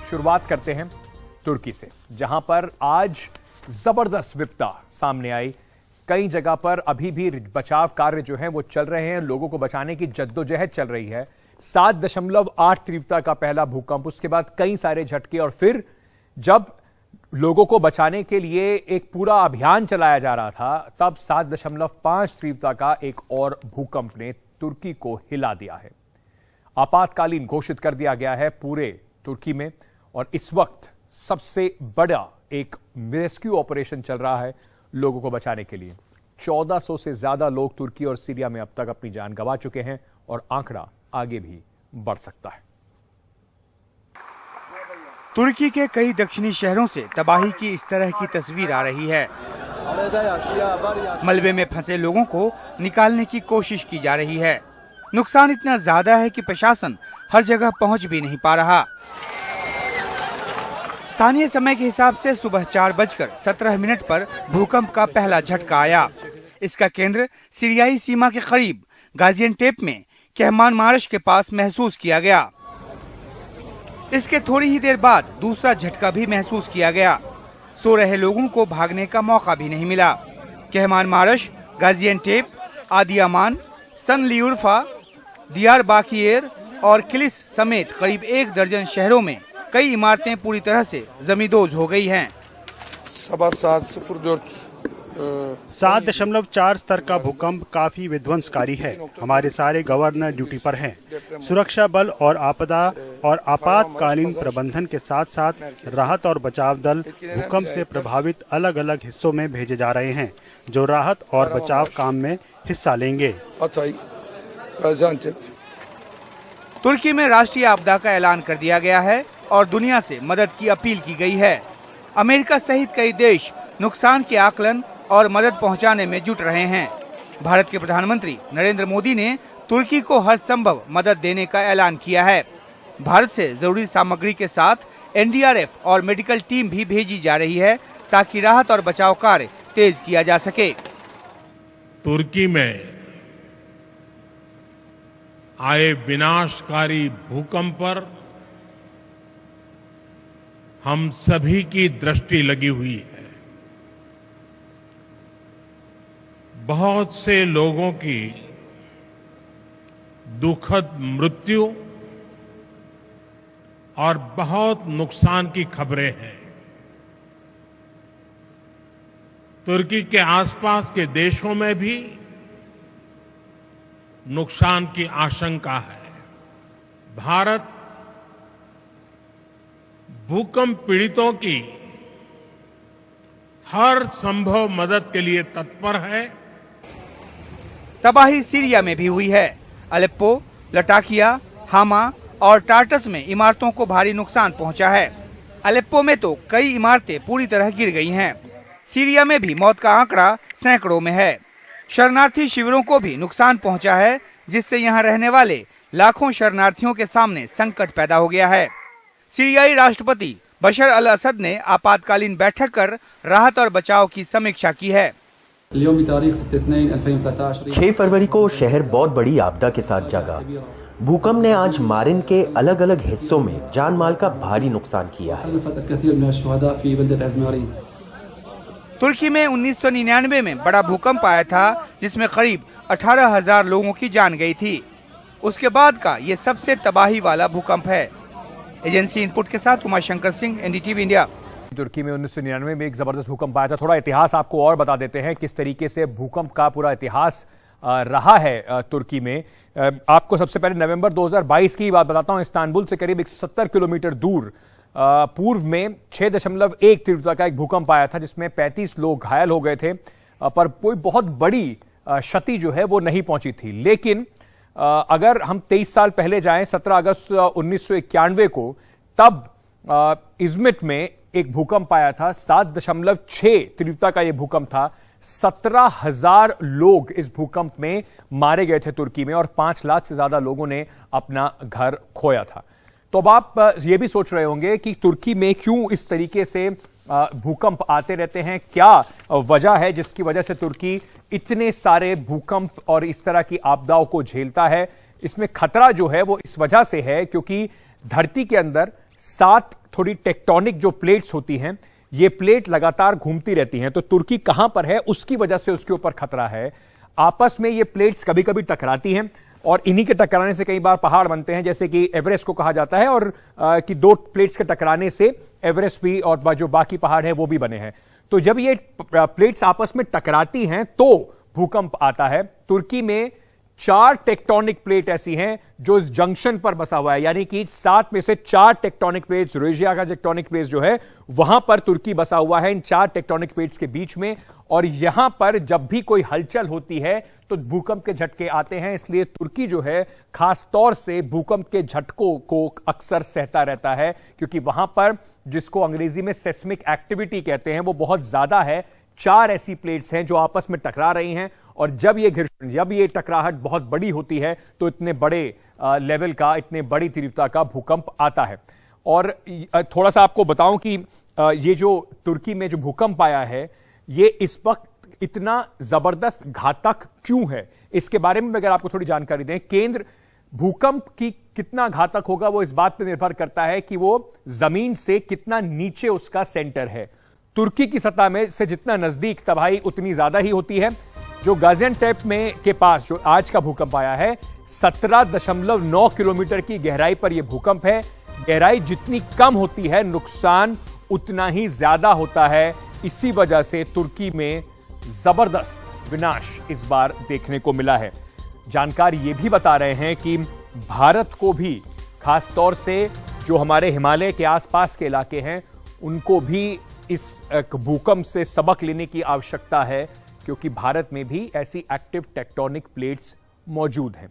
शुरुआत करते हैं तुर्की से, जहां पर आज जबरदस्त विपदा सामने आई। कई जगह पर अभी भी बचाव कार्य जो है वो चल रहे हैं, लोगों को बचाने की जद्दोजहद चल रही है। 7.8 तीव्रता का पहला भूकंप, उसके बाद कई सारे झटके, और फिर जब लोगों को बचाने के लिए एक पूरा अभियान चलाया जा रहा था, तब 7.5 तीव्रता का एक और भूकंप ने तुर्की को हिला दिया है। आपातकालीन घोषित कर दिया गया है पूरे तुर्की में, और इस वक्त सबसे बड़ा एक रेस्क्यू ऑपरेशन चल रहा है लोगों को बचाने के लिए। 1400 से ज्यादा लोग तुर्की और सीरिया में अब तक अपनी जान गंवा चुके हैं, और आंकड़ा आगे भी बढ़ सकता है। तुर्की के कई दक्षिणी शहरों से तबाही की इस तरह की तस्वीर आ रही है। मलबे में फंसे लोगों को निकालने की कोशिश की जा रही है। नुकसान इतना ज्यादा है कि प्रशासन हर जगह पहुंच भी नहीं पा रहा। स्थानीय समय के हिसाब से सुबह 4:17 पर भूकंप का पहला झटका आया। इसका केंद्र सीरियाई सीमा के करीब गाजियान्टेप में कहमानमारश के पास महसूस किया गया। इसके थोड़ी ही देर बाद दूसरा झटका भी महसूस किया गया। सो रहे लोगों को भागने का मौका भी नहीं मिला। कहमानमारश, गाजियान्टेप, आदियामान, सनलियुर्फा, दियारबाकिर और किलिस समेत करीब 1 दर्जन शहरों में कई इमारतें पूरी तरह से जमींदोज हो गई हैं। 7.4 स्तर का भूकंप काफी विध्वंसकारी है। हमारे सारे गवर्नर ड्यूटी पर हैं। सुरक्षा बल और आपदा और आपातकालीन प्रबंधन के साथ साथ राहत और बचाव दल भूकंप से प्रभावित अलग अलग हिस्सों में भेजे जा रहे हैं, जो राहत और बचाव काम में हिस्सा लेंगे। तुर्की में राष्ट्रीय आपदा का ऐलान कर दिया गया है और दुनिया से मदद की अपील की गई है। अमेरिका सहित कई देश नुकसान के आकलन और मदद पहुंचाने में जुट रहे हैं। भारत के प्रधानमंत्री नरेंद्र मोदी ने तुर्की को हर संभव मदद देने का ऐलान किया है। भारत से जरूरी सामग्री के साथ एनडीआरएफ और मेडिकल टीम भी भेजी जा रही है, ताकि राहत और बचाव कार्य तेज किया जा सके। तुर्की में आए विनाशकारी भूकंप पर हम सभी की दृष्टि लगी हुई है। बहुत से लोगों की दुखद मृत्यु और बहुत नुकसान की खबरें हैं। तुर्की के आसपास के देशों में भी नुकसान की आशंका है। भारत भूकंप पीड़ितों की हर संभव मदद के लिए तत्पर है। तबाही सीरिया में भी हुई है। अलेप्पो, लटाकिया, हामा और टार्टस में इमारतों को भारी नुकसान पहुंचा है। अलेप्पो में तो कई इमारतें पूरी तरह गिर गई हैं। सीरिया में भी मौत का आंकड़ा सैकड़ों में है। शरणार्थी शिविरों को भी नुकसान पहुंचा है, जिससे यहां रहने वाले लाखों शरणार्थियों के सामने संकट पैदा हो गया है। सीरियाई राष्ट्रपति बशर अल असद ने आपातकालीन बैठक कर राहत और बचाव की समीक्षा की है। 6 फरवरी को शहर बहुत बड़ी आपदा के साथ जागा। भूकंप ने आज मारिन के अलग अलग हिस्सों में जान माल का भारी नुकसान किया है। तुर्की में 1999 में बड़ा भूकंप आया था, जिसमें करीब 18,000 लोगों की जान गई थी। उसके बाद का ये सबसे तबाही वाला भूकंप है। एजेंसी इनपुट के साथ उमाशंकर सिंह, एनडीटीवी इंडिया। तुर्की में 1999 में एक जबरदस्त भूकंप आया था। थोड़ा इतिहास आपको और बता देते हैं, किस तरीके से भूकंप का पूरा इतिहास रहा है तुर्की में। आपको सबसे पहले नवंबर 2022 की बात बताता हूं। इस्तांबुल से करीब 170 किलोमीटर दूर पूर्व में 6.1 तीव्रता का एक भूकंप आया था, जिसमें 35 लोग घायल हो गए थे, पर कोई बहुत बड़ी क्षति जो है वो नहीं पहुंची थी। लेकिन अगर हम 23 साल पहले जाएं, 17 अगस्त 1991 को, तब इज़मिट में एक भूकंप आया था। 7.6 तीव्रता का यह भूकंप था। 17,000 लोग इस भूकंप में मारे गए थे तुर्की में, और 5 लाख से ज्यादा लोगों ने अपना घर खोया था। तो अब आप ये भी सोच रहे होंगे कि तुर्की में क्यों इस तरीके से भूकंप आते रहते हैं, क्या वजह है जिसकी वजह से तुर्की इतने सारे भूकंप और इस तरह की आपदाओं को झेलता है। इसमें खतरा जो है वो इस वजह से है क्योंकि धरती के अंदर 7 थोड़ी टेक्टोनिक जो प्लेट्स होती हैं, ये प्लेट लगातार घूमती रहती हैं। तो तुर्की कहां पर है, उसकी वजह से उसके ऊपर खतरा है। आपस में ये प्लेट्स कभी कभी टकराती हैं और इन्हीं के टकराने से कई बार पहाड़ बनते हैं, जैसे कि एवरेस्ट को कहा जाता है, और कि 2 प्लेट्स के टकराने से एवरेस्ट भी और जो बाकी पहाड़ है वो भी बने हैं। तो जब ये प्लेट्स आपस में टकराती हैं तो भूकंप आता है। तुर्की में 4 टेक्टोनिक प्लेट ऐसी हैं जो इस जंक्शन पर बसा हुआ है, यानी कि 7 में से 4 टेक्टोनिक प्लेट्स, यूरेशिया का टेक्टोनिक प्लेट्स जो है वहां पर तुर्की बसा हुआ है, इन 4 टेक्टोनिक प्लेट्स के बीच में। और यहां पर जब भी कोई हलचल होती है तो भूकंप के झटके आते हैं। इसलिए तुर्की जो है खास तौर से भूकंप के झटकों को अक्सर सहता रहता है, क्योंकि वहां पर जिसको अंग्रेजी में सेस्मिक एक्टिविटी कहते हैं वो बहुत ज्यादा है। 4 ऐसी प्लेट्स हैं जो आपस में टकरा रही हैं, और जब ये टकराहट बहुत बड़ी होती है तो इतने बड़े लेवल का, इतने बड़ी तीव्रता का भूकंप आता है। और थोड़ा सा आपको बताऊं कि ये जो तुर्की में जो भूकंप आया है ये इस वक्त इतना जबरदस्त घातक क्यों है, इसके बारे में अगर आपको थोड़ी जानकारी दें। केंद्र भूकंप की कितना घातक होगा वो इस बात पर निर्भर करता है कि वो जमीन से कितना नीचे उसका सेंटर है। तुर्की की सतह में से जितना नजदीक तबाही उतनी ज्यादा ही होती है। जो गाजियान्टेप में के पास जो आज का भूकंप आया है 17.9 किलोमीटर की गहराई पर यह भूकंप है। गहराई जितनी कम होती है नुकसान उतना ही ज्यादा होता है। इसी वजह से तुर्की में जबरदस्त विनाश इस बार देखने को मिला है। जानकार ये भी बता रहे हैं कि भारत को भी, खास तौर से जो हमारे हिमालय के आसपास के इलाके हैं, उनको भी इस भूकंप से सबक लेने की आवश्यकता है, क्योंकि भारत में भी ऐसी एक्टिव टेक्टोनिक प्लेट्स मौजूद हैं।